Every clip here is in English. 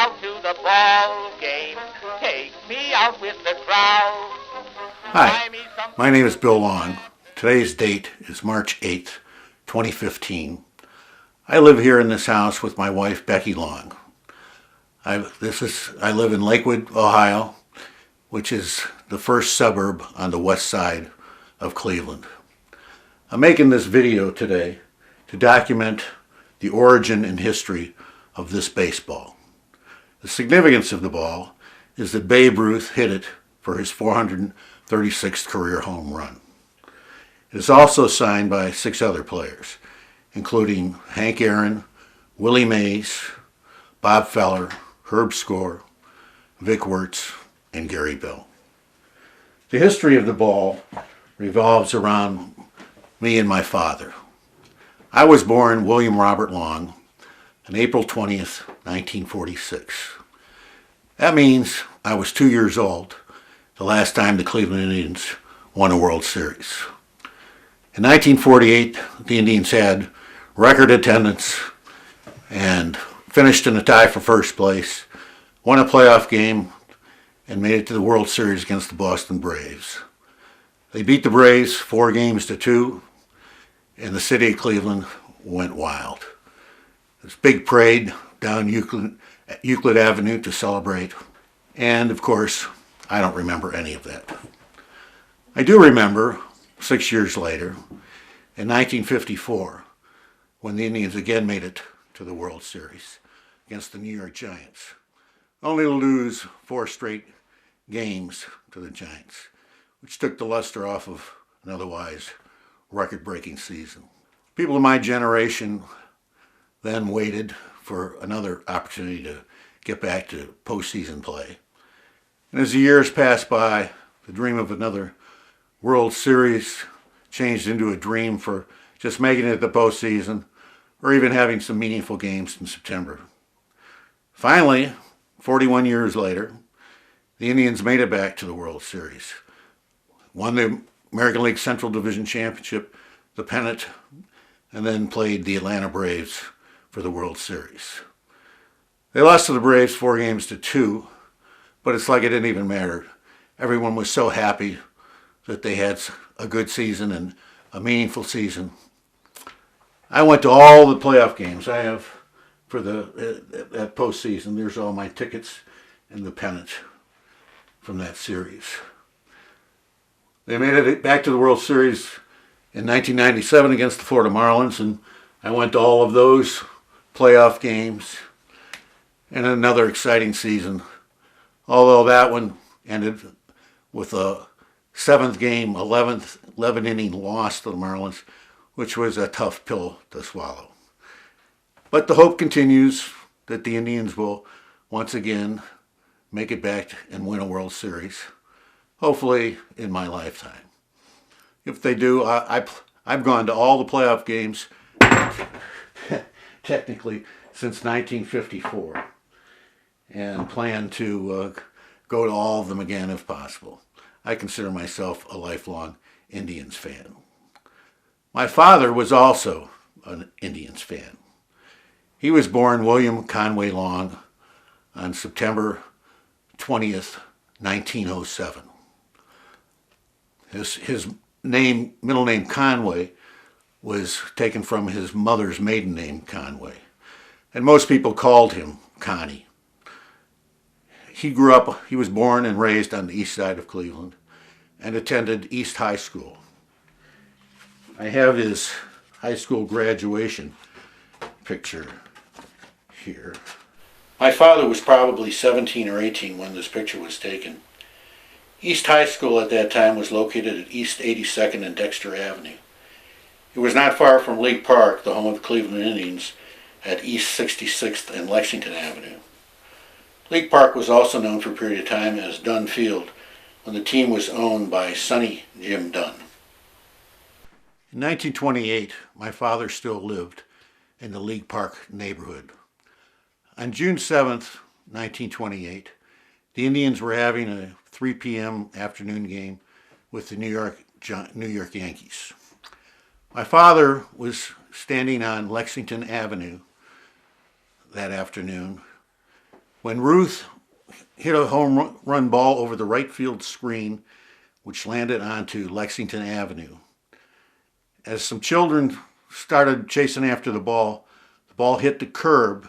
out to the ball game. Take me out with the crowd. Hi, my name is Bill Long. Today's date is March 8th, 2015. I live here in this house with my wife, Becky Long. I live in Lakewood, Ohio, which is the first suburb on the west side of Cleveland. I'm making this video today to document the origin and history of this baseball. The significance of the ball is that Babe Ruth hit it for his 436th career home run. It is also signed by 6 other players, including Hank Aaron, Willie Mays, Bob Feller, Herb Score, Vic Wertz, and Gary Bill. The history of the ball revolves around me and my father. I was born William Robert Long on April 20th, 1946. That means I was 2 years old the last time the Cleveland Indians won a World Series. In 1948, the Indians had record attendance and finished in a tie for first place, won a playoff game, and made it to the World Series against the Boston Braves. They beat the Braves 4-2, and the city of Cleveland went wild. There's a big parade down Euclid Avenue to celebrate, and of course, I don't remember any of that. I do remember 6 years later, in 1954, when the Indians again made it to the World Series against the New York Giants, only to lose 4 straight games to the Giants, which took the luster off of an otherwise record-breaking season. People of my generation then waited for another opportunity to get back to postseason play. And as the years passed by, the dream of another World Series changed into a dream for just making it to the postseason or even having some meaningful games in September. Finally, 41 years later, the Indians made it back to the World Series, won the American League Central Division Championship, the pennant, and then played the Atlanta Braves for the World Series. They lost to the Braves 4-2, but it's like it didn't even matter. Everyone was so happy that they had a good season and a meaningful season. I went to all the playoff games I have for that postseason. There's all my tickets and the pennant from that series. They made it back to the World Series in 1997 against the Florida Marlins, and I went to all of those playoff games, and another exciting season, although that one ended with a 7th game, 11 inning loss to the Marlins, which was a tough pill to swallow. But the hope continues that the Indians will once again make it back and win a World Series, hopefully in my lifetime. If they do, I've gone to all the playoff games technically since 1954 and plan to go to all of them again if possible. I consider myself a lifelong Indians fan. My father was also an Indians fan. He was born William Conway Long on September 20th, 1907. His middle name Conway was taken from his mother's maiden name Conway, and most people called him Connie. He was born and raised on the east side of Cleveland and attended East High School. I have his high school graduation picture here. My father was probably 17 or 18 when this picture was taken. East High School at that time was located at East 82nd and Dexter Avenue. It was not far from League Park, the home of the Cleveland Indians, at East 66th and Lexington Avenue. League Park was also known for a period of time as Dunn Field, when the team was owned by Sonny Jim Dunn. In 1928, my father still lived in the League Park neighborhood. On June 7th, 1928, the Indians were having a 3 p.m. afternoon game with the New York Yankees. My father was standing on Lexington Avenue that afternoon When Ruth hit a home run ball over the right field screen, which landed onto Lexington Avenue. As some children started chasing after the ball hit the curb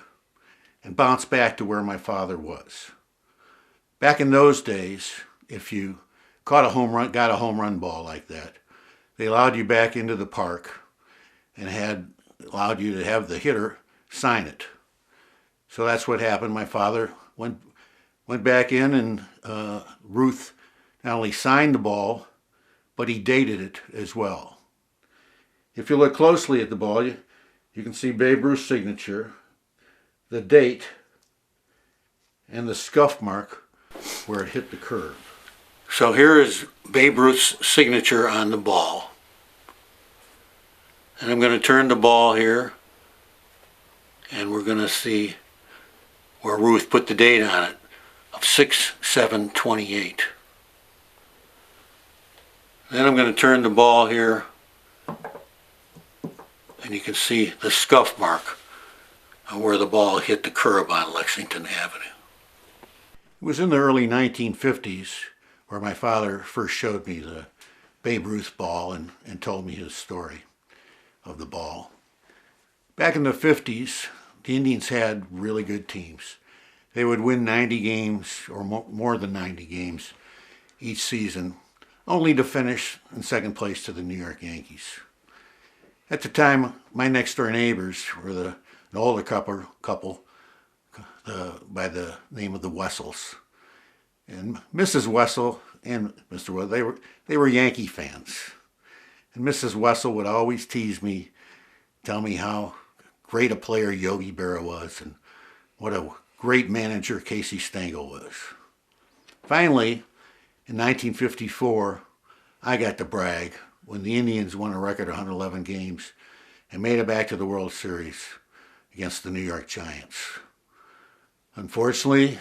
and bounced back to where my father was. Back in those days, if you got a home run ball like that, they allowed you back into the park and allowed you to have the hitter sign it. So that's what happened. My father went back in, and Ruth not only signed the ball, but he dated it as well. If you look closely at the ball, you can see Babe Ruth's signature, the date, and the scuff mark where it hit the curb. So here is Babe Ruth's signature on the ball. And I'm going to turn the ball here, and we're going to see where Ruth put the date on it of 6/7/28. Then I'm going to turn the ball here, and you can see the scuff mark where the ball hit the curb on Lexington Avenue. It was in the early 1950s where my father first showed me the Babe Ruth ball and told me his story of the ball. Back in the 50s, the Indians had really good teams. They would win 90 games or more than 90 games each season, only to finish in second place to the New York Yankees. At the time, my next door neighbors were an older couple by the name of the Wessels. And Mrs. Wessel and Mr. Wessel, they were Yankee fans. And Mrs. Wessel would always tease me, tell me how great a player Yogi Berra was and what a great manager Casey Stengel was. Finally, in 1954, I got to brag when the Indians won a record 111 games and made it back to the World Series against the New York Giants. Unfortunately,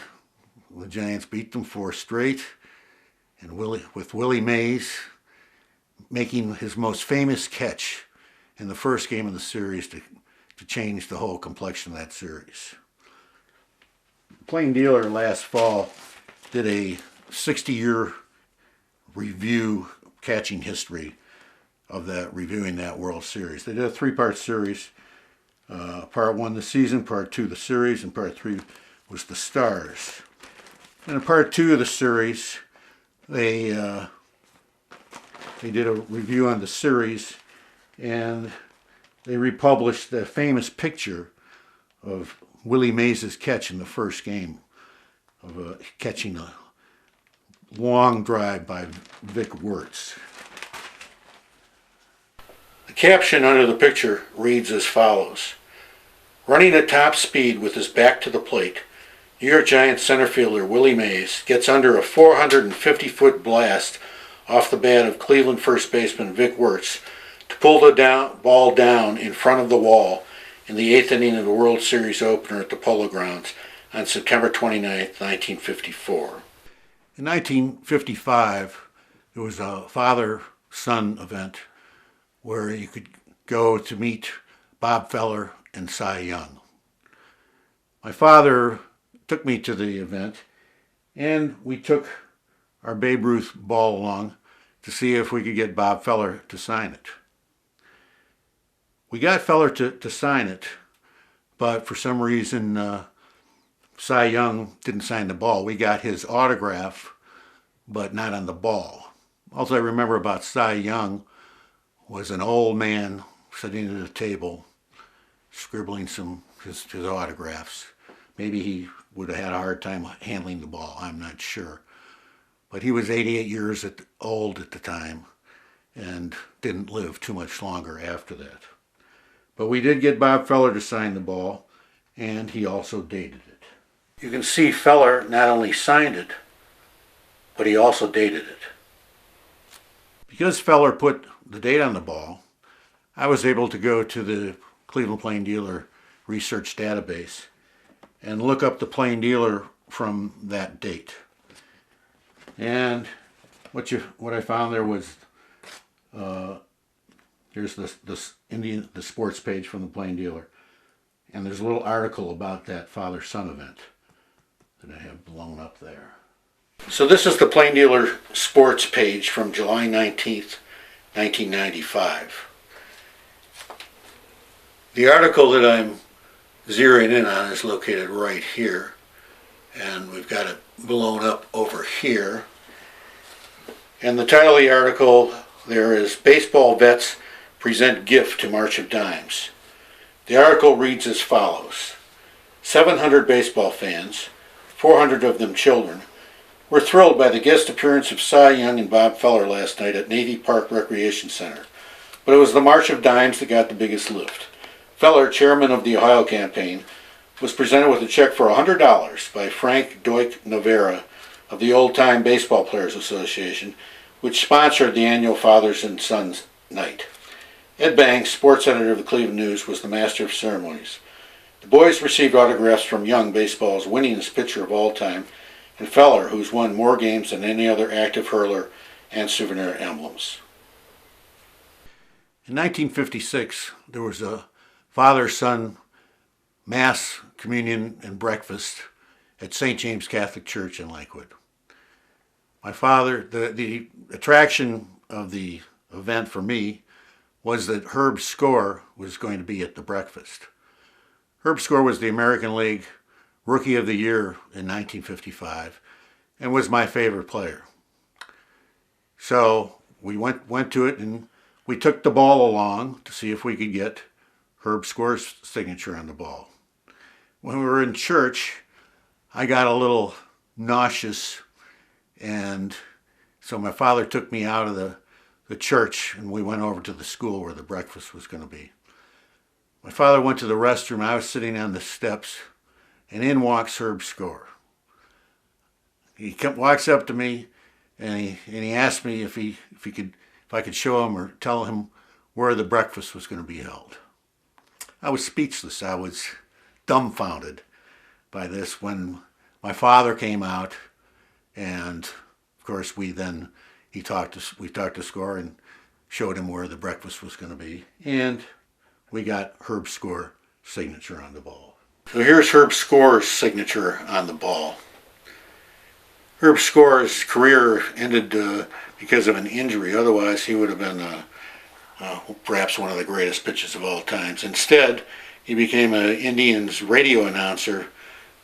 the Giants beat them 4 straight, and with Willie Mays making his most famous catch in the first game of the series to change the whole complexion of that series. Plain Dealer last fall did a 60-year review catching history of reviewing that World Series. They did a 3-part series. Part 1, the season, Part 2, the series, and Part 3 was the stars. And in Part 2 of the series, they did a review on the series, and they republished the famous picture of Willie Mays' catch in the first game of catching a long drive by Vic Wertz. The caption under the picture reads as follows: "Running at top speed with his back to the plate, New York Giants center fielder Willie Mays gets under a 450-foot blast off the bat of Cleveland first baseman Vic Wertz to pull the ball down in front of the wall in the 8th inning of the World Series opener at the Polo Grounds on September 29, 1954. In 1955, there was a father-son event where you could go to meet Bob Feller and Cy Young. My father took me to the event, and we took our Babe Ruth ball along to see if we could get Bob Feller to sign it. We got Feller to sign it, but for some reason Cy Young didn't sign the ball. We got his autograph, but not on the ball. All I remember about Cy Young was an old man sitting at a table scribbling his autographs. Maybe he would have had a hard time handling the ball, I'm not sure. But he was 88 years old at the time and didn't live too much longer after that. But we did get Bob Feller to sign the ball, and he also dated it. You can see Feller not only signed it, but he also dated it. Because Feller put the date on the ball, I was able to go to the Cleveland Plain Dealer research database and look up the Plain Dealer from that date. And what I found there was here's the sports page from the Plain Dealer, and there's a little article about that father-son event. that I have blown up there. So this is the Plain Dealer Sports page from July 19th, 1995. The article that I'm zeroing in on is located right here, and we've got it blown up over here. And the title of the article there is Baseball Vets Present Gift to March of Dimes. The article reads as follows. 700 baseball fans, 400 of them children, were thrilled by the guest appearance of Cy Young and Bob Feller last night at Navy Park Recreation Center. But it was the March of Dimes that got the biggest lift. Feller, chairman of the Ohio campaign, was presented with a check for $100 by Frank Doik Novera of the Old Time Baseball Players Association, which sponsored the annual Fathers and Sons Night. Ed Banks, sports editor of the Cleveland News, was the master of ceremonies. The boys received autographs from Young, baseball's winningest pitcher of all time, and Feller, who's won more games than any other active hurler, and souvenir emblems. In 1956, there was a father-son mass communion and breakfast at St. James Catholic Church in Lakewood. My father, the attraction of the event for me was that Herb Score was going to be at the breakfast. Herb Score was the American League Rookie of the Year in 1955 and was my favorite player. So we went to it, and we took the ball along to see if we could get Herb Score's signature on the ball. When we were in church, I got a little nauseous, and so my father took me out of the church, and we went over to the school where the breakfast was going to be. My father went to the restroom. I was sitting on the steps, and in walks Herb Score. He walks up to me, and he asked me if I could show him or tell him where the breakfast was going to be held. I was speechless. I was dumbfounded by this when my father came out, and of course we talked to Score and showed him where the breakfast was going to be, and we got Herb Score signature on the ball. So here's Herb Score's signature on the ball. Herb Score's career ended because of an injury. Otherwise, he would have been perhaps one of the greatest pitchers of all times. Instead, he became an Indians radio announcer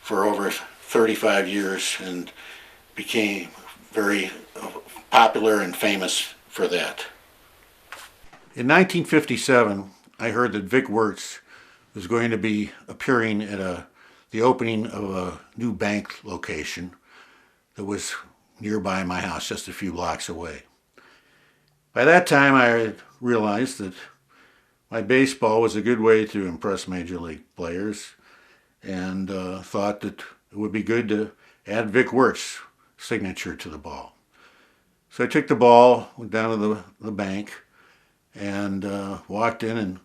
for over 35 years and became very popular and famous for that. In 1957, I heard that Vic Wertz was going to be appearing at the opening of a new bank location that was nearby my house, just a few blocks away. By that time, I realized that my baseball was a good way to impress major league players, and thought that it would be good to add Vic Wertz's signature to the ball. So I took the ball, went down to the bank, and walked in, and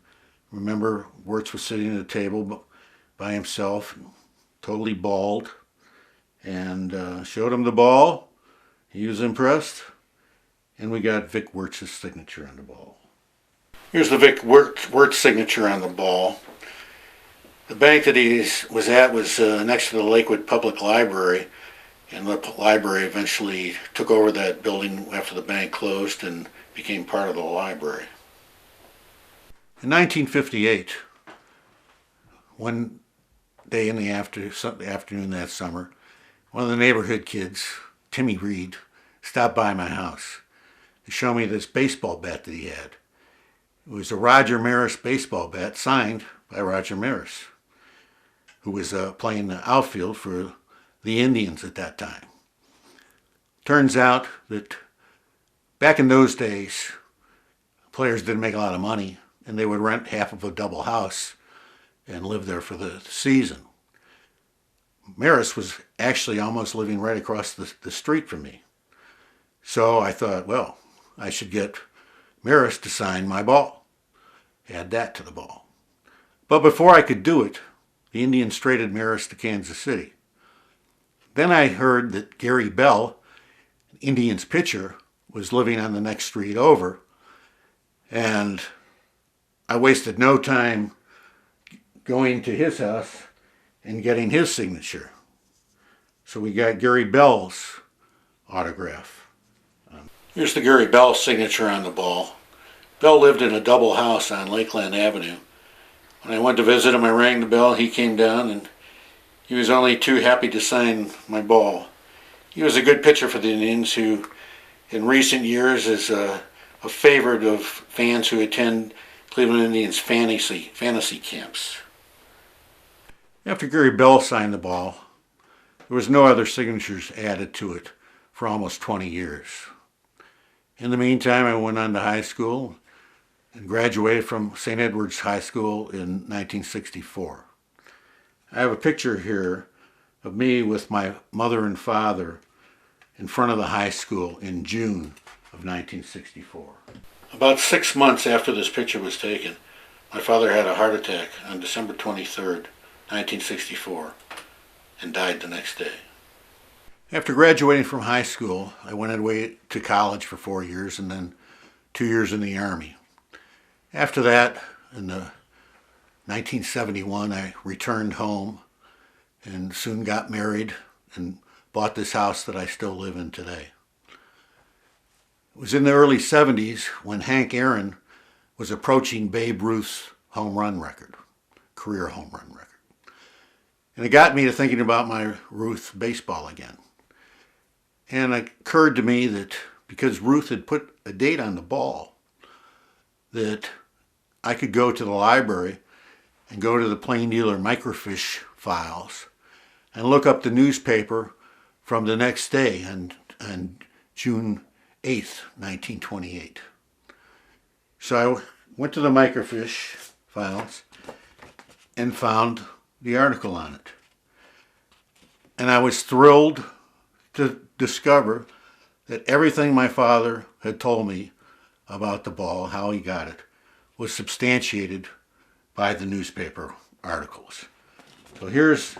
remember Wertz was sitting at a table by himself, totally bald, and showed him the ball. He was impressed, and we got Vic Wertz's signature on the ball. Here's the Vic Wertz signature on the ball. The bank that he was at was next to the Lakewood Public Library, and the library eventually took over that building after the bank closed and became part of the library. In 1958, one day in the afternoon that summer, one of the neighborhood kids, Timmy Reed, stopped by my house to show me this baseball bat that he had. It was a Roger Maris baseball bat signed by Roger Maris, who was playing the outfield for the Indians at that time. Turns out that back in those days, players didn't make a lot of money, and they would rent half of a double house and live there for the season. Maris was actually almost living right across the street from me. So I thought, well, I should get Maris to sign my ball, add that to the ball. But before I could do it, the Indians traded Maris to Kansas City. Then I heard that Gary Bell, Indians pitcher, was living on the next street over, and I wasted no time going to his house and getting his signature. So we got Gary Bell's autograph. Here's the Gary Bell signature on the ball. Bell lived in a double house on Lakeland Avenue. When I went to visit him, I rang the bell. He came down, and he was only too happy to sign my ball. He was a good pitcher for the Indians, who in recent years is a favorite of fans who attend Cleveland Indians fantasy camps. After Gary Bell signed the ball, there was no other signatures added to it for almost 20 years. In the meantime, I went on to high school and graduated from St. Edward's High School in 1964. I have a picture here of me with my mother and father in front of the high school in June of 1964. About 6 months after this picture was taken, my father had a heart attack on December 23rd, 1964, and died the next day. After graduating from high school, I went away to college for 4 years and then 2 years in the Army. After that, in 1971, I returned home and soon got married and bought this house that I still live in today. It was in the early 70s when Hank Aaron was approaching Babe Ruth's home run record, career home run record. And it got me to thinking about my Ruth baseball again. And it occurred to me that because Ruth had put a date on the ball, that I could go to the library and go to the Plain Dealer microfiche files and look up the newspaper from the next day on June 8th, 1928. So I went to the microfiche files and found the article on it. And I was thrilled to discover that everything my father had told me about the ball, how he got it, was substantiated by the newspaper articles. So here's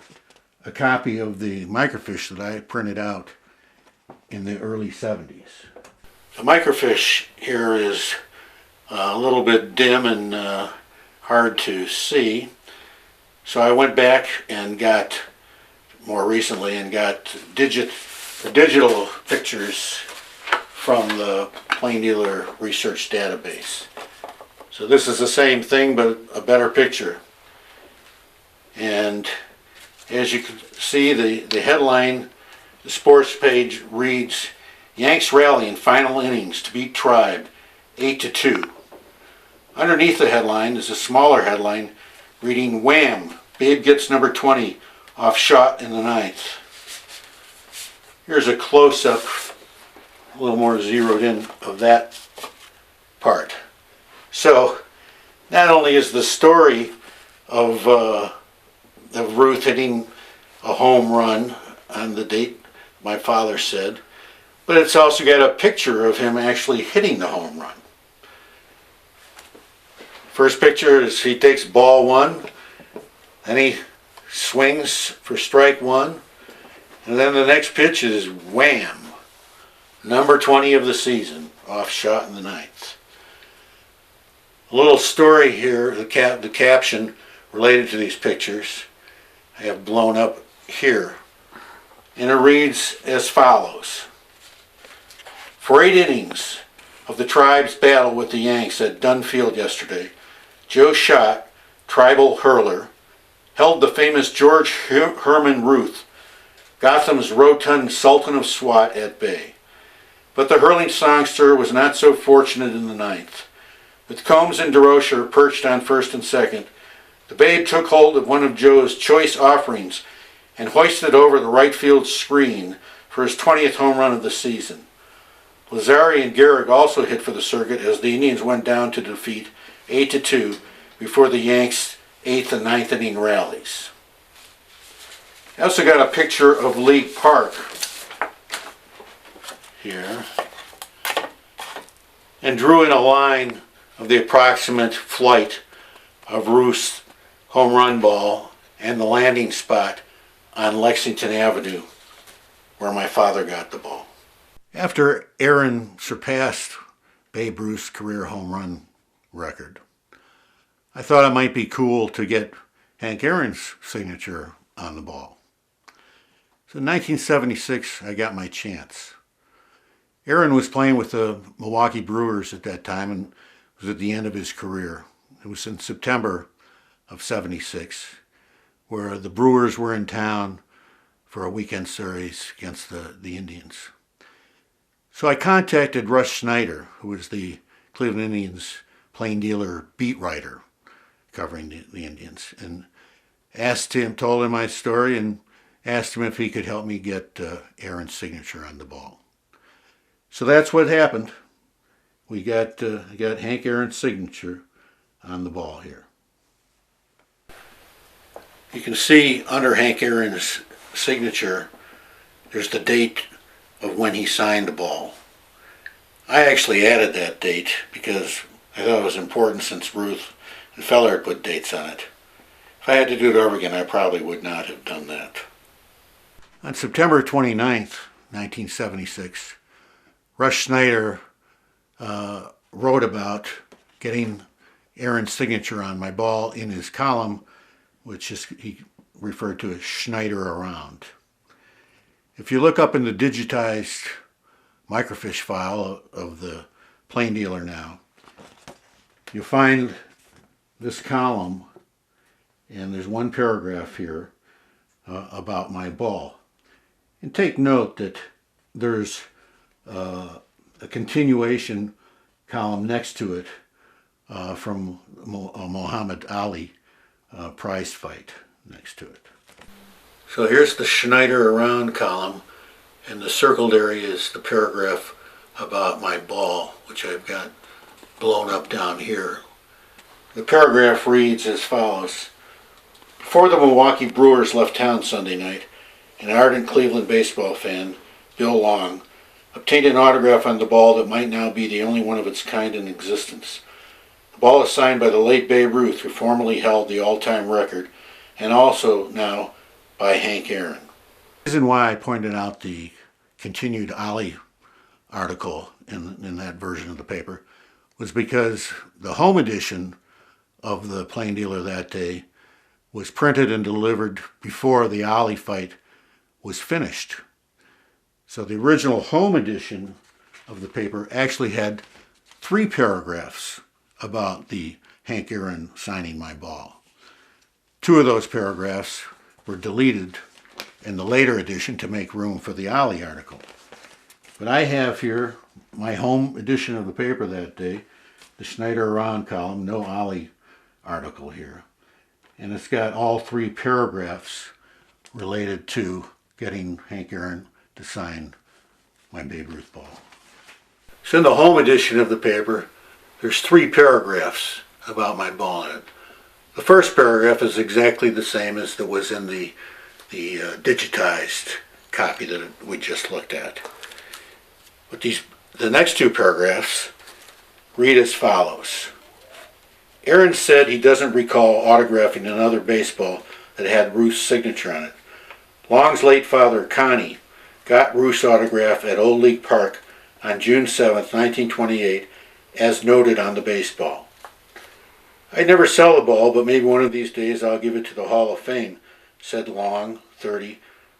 a copy of the microfiche that I printed out in the early 70s. The microfiche here is a little bit dim and hard to see. So I went back and got, more recently, and got digital pictures from the Plain Dealer research database. So this is the same thing, but a better picture. And as you can see, the headline, the sports page reads, "Yanks rally in final innings to beat Tribe 8-2. Underneath the headline is a smaller headline reading, "Wham! Babe gets number 20 off shot in the ninth." Here's a close-up, a little more zeroed in, of that part. So not only is the story of Ruth hitting a home run on the date my father said, but it's also got a picture of him actually hitting the home run. First picture is he takes ball one, then he swings for strike one, and then the next pitch is wham, number 20 of the season, off shot in the ninth. A little story here, the caption related to these pictures, I have blown up here. And it reads as follows. For 8 innings of the Tribe's battle with the Yanks at Dunn Field yesterday, Joe Schott, tribal hurler, held the famous George Herman Ruth, Gotham's rotund Sultan of SWAT, at bay. But the hurling songster was not so fortunate in the ninth. With Combs and DeRocher perched on first and second, the Babe took hold of one of Joe's choice offerings and hoisted over the right field screen for his 20th home run of the season. Lazari and Gehrig also hit for the circuit as the Indians went down to defeat 8-2 before the Yanks' 8th and 9th inning rallies. I also got a picture of League Park here and drew in a line of the approximate flight of Ruth's home run ball and the landing spot on Lexington Avenue where my father got the ball. After Aaron surpassed Babe Ruth's career home run record, I thought it might be cool to get Hank Aaron's signature on the ball. So in 1976, I got my chance. Aaron was playing with the Milwaukee Brewers at that time and was at the end of his career. It was in September of '76, where the Brewers were in town for a weekend series against the Indians. So I contacted Russ Schneider, who was the Cleveland Indians plain dealer beat writer covering the Indians, and told him my story and asked him if he could help me get Aaron's signature on the ball. So that's what happened. I got Hank Aaron's signature on the ball here. You can see under Hank Aaron's signature, there's the date of when he signed the ball. I actually added that date because I thought it was important since Ruth and Feller had put dates on it. If I had to do it over again, I probably would not have done that. On September 29th, 1976, Russ Schneider wrote about getting Aaron's signature on my ball in his column, which he referred to as Schneider Around. If you look up in the digitized microfiche file of the Plain Dealer now, you'll find this column, and there's one paragraph here about my ball. And take note that there's a continuation column next to it from a Muhammad Ali prize fight next to it. So here's the Schneider Around column, and the circled area is the paragraph about my ball, which I've got blown up down here. The paragraph reads as follows. Before the Milwaukee Brewers left town Sunday night, an ardent Cleveland baseball fan, Bill Long, obtained an autograph on the ball that might now be the only one of its kind in existence. The ball is signed by the late Babe Ruth, who formerly held the all-time record, and also now by Hank Aaron. The reason why I pointed out the continued Ali article in that version of the paper was because the home edition of the Plain Dealer that day was printed and delivered before the Ali fight was finished. So the original home edition of the paper actually had 3 paragraphs about the Hank Aaron signing my ball. 2 of those paragraphs were deleted in the later edition to make room for the Ali article. But I have here my home edition of the paper that day, the Schneider Around column, no Ali article here. And it's got all 3 paragraphs related to getting Hank Aaron to sign my Babe Ruth ball. So in the home edition of the paper, there's 3 paragraphs about my ball in it. The first paragraph is exactly the same as that was in the digitized copy that we just looked at. But the next 2 paragraphs read as follows. Aaron said he doesn't recall autographing another baseball that had Ruth's signature on it. Long's late father, Connie, got Ruth's autograph at Old League Park on June 7, 1928, as noted on the baseball. I'd never sell the ball, but maybe one of these days I'll give it to the Hall of Fame, said Long, 30,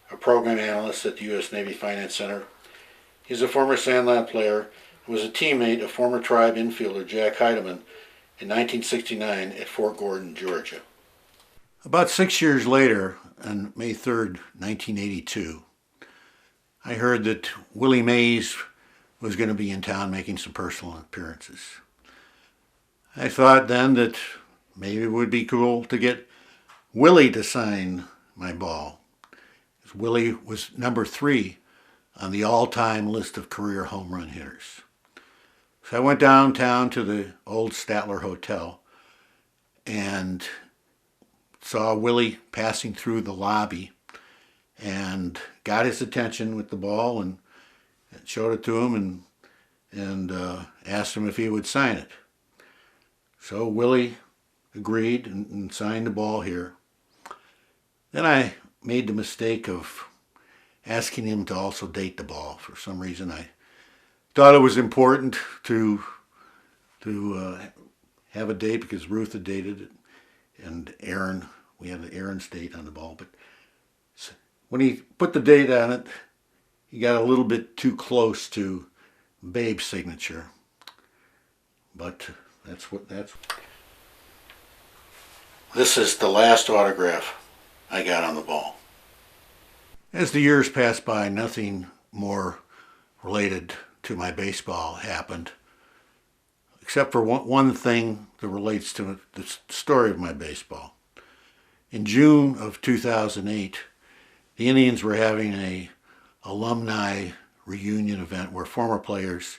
a program analyst at the U.S. Navy Finance Center. He's a former Sandlot player and was a teammate of former Tribe infielder Jack Heidemann in 1969 at Fort Gordon, Georgia. About 6 years later, on May 3rd, 1982, I heard that Willie Mays was going to be in town making some personal appearances. I thought then that maybe it would be cool to get Willie to sign my ball. Willie was number 3 on the all-time list of career home run hitters. So I went downtown to the old Statler Hotel and saw Willie passing through the lobby and got his attention with the ball and showed it to him and asked him if he would sign it. So Willie agreed and signed the ball here. Then I made the mistake of asking him to also date the ball. For some reason I thought it was important to have a date because Ruth had dated it, and Aaron, we had the Aaron's date on the ball. But when he put the date on it, he got a little bit too close to Babe's signature. But that's. This is the last autograph I got on the ball. As the years passed by, nothing more related to my baseball happened, except for one thing that relates to the story of my baseball. In June of 2008, the Indians were having a alumni reunion event where former players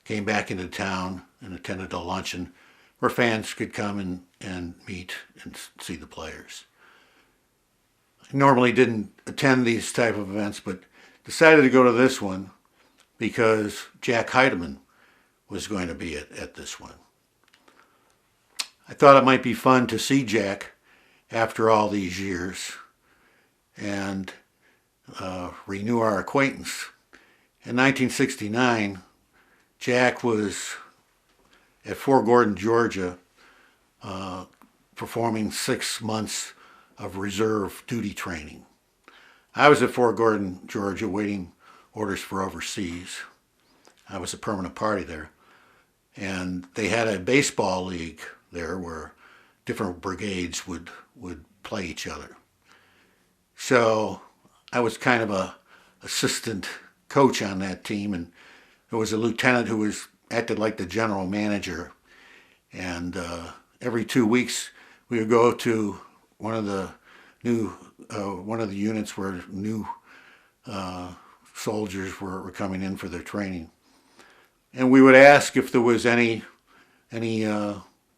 came back into town and attended a luncheon where fans could come and meet and see the players. I normally didn't attend these type of events, but decided to go to this one because Jack Heidemann was going to be at this one. I thought it might be fun to see Jack after all these years and renew our acquaintance. In 1969, Jack was at Fort Gordon, Georgia, performing 6 months of reserve duty training. I was at Fort Gordon, Georgia, waiting orders for overseas. I was a permanent party there. And they had a baseball league there where different brigades would play each other. So I was kind of a assistant coach on that team, and there was a lieutenant who acted like the general manager. And every 2 weeks we would go to one of the units where new soldiers were coming in for their training, and we would ask if there was any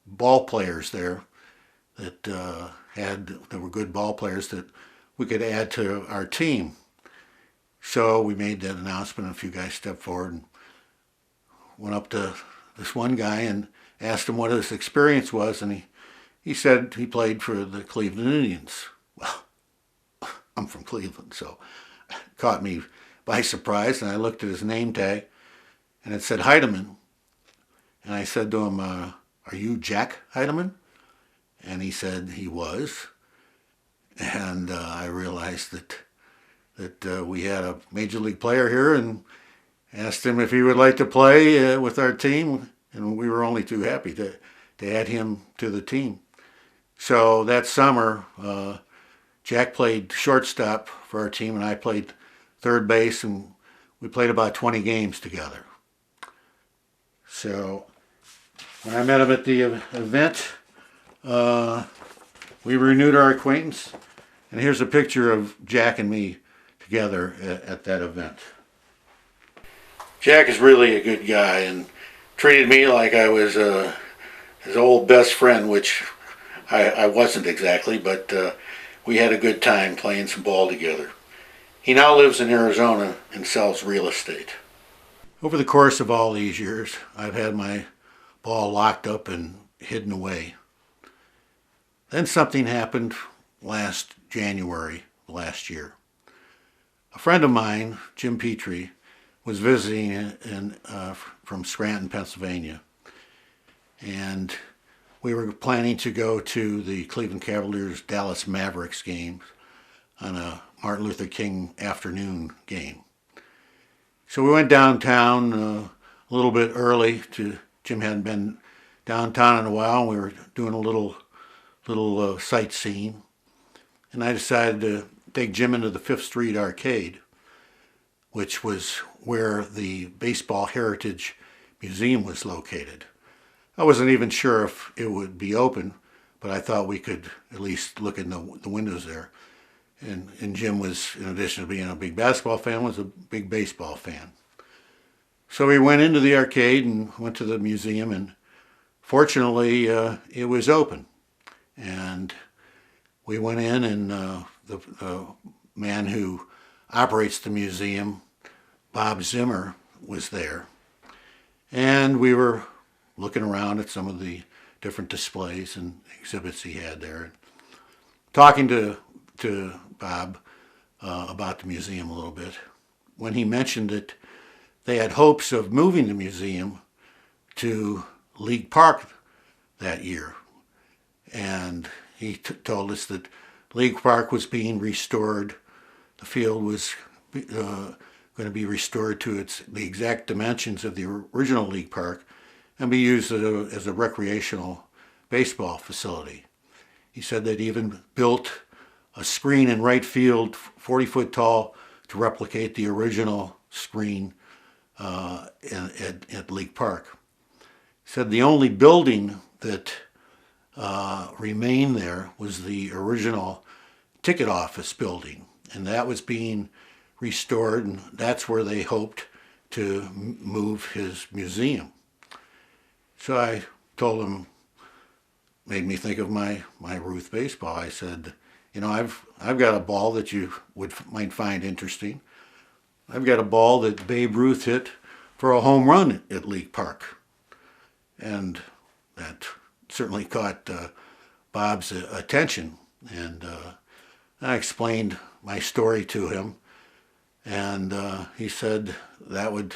ball players there that were good ball players that we could add to our team. So we made that announcement, and a few guys stepped forward and went up to this one guy and asked him what his experience was, and he said he played for the Cleveland Indians. Well, I'm from Cleveland, so it caught me by surprise, and I looked at his name tag, and it said Heidemann. And I said to him, "Are you Jack Heidemann?" And he said he was. And I realized that we had a major league player here, and asked him if he would like to play with our team, and we were only too happy to add him to the team. So that summer, Jack played shortstop for our team, and I played third base, and we played about 20 games together. So when I met him at the event, we renewed our acquaintance, and here's a picture of Jack and me together at that event. Jack is really a good guy and treated me like I was his old best friend, which I wasn't exactly, but we had a good time playing some ball together. He now lives in Arizona and sells real estate. Over the course of all these years, I've had my ball locked up and hidden away. Then something happened last January last year. A friend of mine, Jim Petrie, was visiting from Scranton, Pennsylvania, and we were planning to go to the Cleveland Cavaliers Dallas Mavericks games on a Martin Luther King afternoon game. So we went downtown a little bit early. Jim hadn't been downtown in a while, and we were doing a little sightseeing, and I decided to take Jim into the Fifth Street Arcade, which was where the Baseball Heritage Museum was located. I wasn't even sure if it would be open, but I thought we could at least look in the windows there. And Jim was, in addition to being a big basketball fan, was a big baseball fan. So we went into the arcade and went to the museum, and fortunately it was open. And we went in, and the man who operates the museum, Bob Zimmer, was there. And we were looking around at some of the different displays and exhibits he had there, and talking to Bob about the museum a little bit, when he mentioned that they had hopes of moving the museum to League Park that year. And he told us that League Park was being restored the field was going to be restored to the exact dimensions of the original league park and be used as a recreational baseball facility. He said they'd even built a screen in right field, 40 foot tall, to replicate the original screen at League Park. He said the only building that remained there was the original ticket office building, and that was being restored, and that's where they hoped to move his museum. So I told him, made me think of my Ruth baseball. I said, you know, I've got a ball that you might find interesting. I've got a ball that Babe Ruth hit for a home run at League Park. And that certainly caught Bob's attention. And I explained my story to him. And he said that would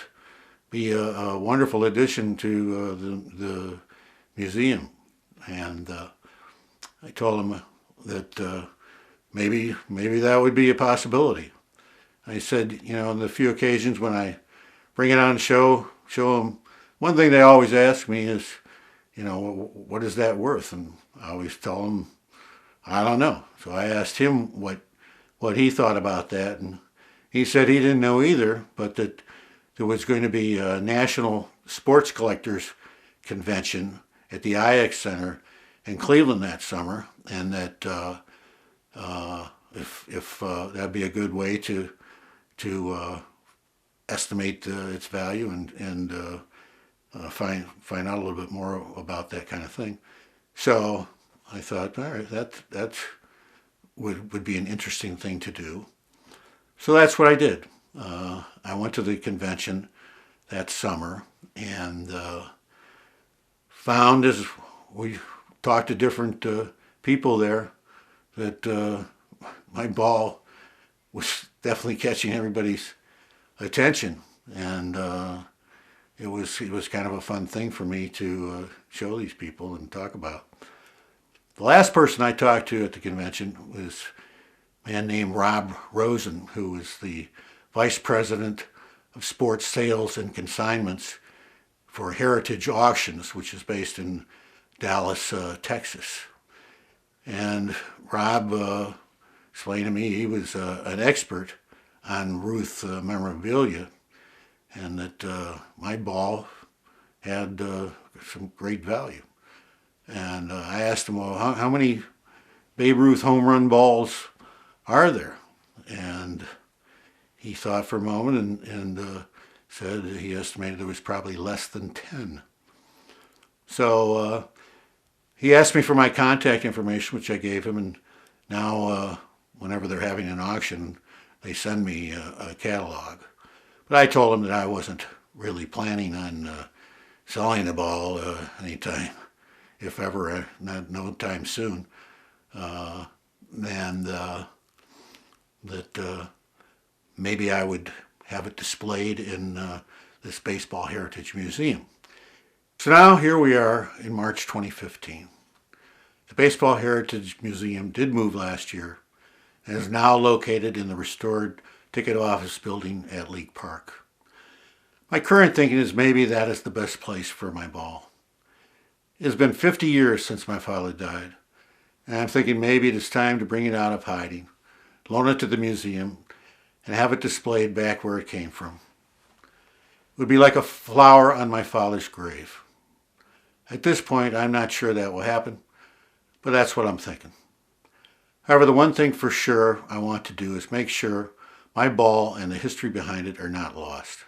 be a wonderful addition to the museum. And I told him that maybe that would be a possibility. I said, you know, on the few occasions when I bring it on show them, one thing they always ask me is, you know, what is that worth? And I always tell them, I don't know. So I asked him what he thought about that, and he said he didn't know either, but that there was going to be a National Sports Collectors Convention at the IX Center in Cleveland that summer, and that if that'd be a good way to estimate its value and find out a little bit more about that kind of thing. So I thought, all right, that would be an interesting thing to do. So that's what I did. I went to the convention that summer and found, as we talked to different people there, that my ball was definitely catching everybody's attention, and it was kind of a fun thing for me to show these people and talk about. The last person I talked to at the convention was a man named Rob Rosen, who was the vice president of sports sales and consignments for Heritage Auctions, which is based in Dallas, Texas. And Rob explained to me he was an expert on Ruth memorabilia, and that my ball had some great value. And I asked him, well, how many Babe Ruth home run balls are there? And he thought for a moment and said he estimated there was probably less than 10. So he asked me for my contact information, which I gave him, and now whenever they're having an auction, they send me a catalog. But I told him that I wasn't really planning on selling the ball anytime, if ever, no time soon, and that maybe I would have it displayed in this Baseball Heritage Museum. So now here we are in March 2015. The Baseball Heritage Museum did move last year and is now located in the restored ticket office building at League Park. My current thinking is maybe that is the best place for my ball. It has been 50 years since my father died, and I'm thinking maybe it is time to bring it out of hiding, loan it to the museum, and have it displayed back where it came from. It would be like a flower on my father's grave. At this point, I'm not sure that will happen, but that's what I'm thinking. However, the one thing for sure I want to do is make sure my ball and the history behind it are not lost.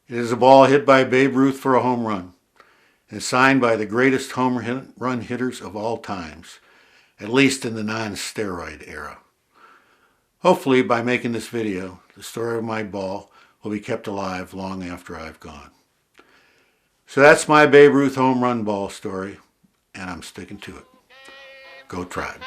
It is a ball hit by Babe Ruth for a home run, and signed by the greatest home run hitters of all times, at least in the non-steroid era. Hopefully, by making this video, the story of my ball will be kept alive long after I've gone. So that's my Babe Ruth home run ball story, and I'm sticking to it. Go Tribe.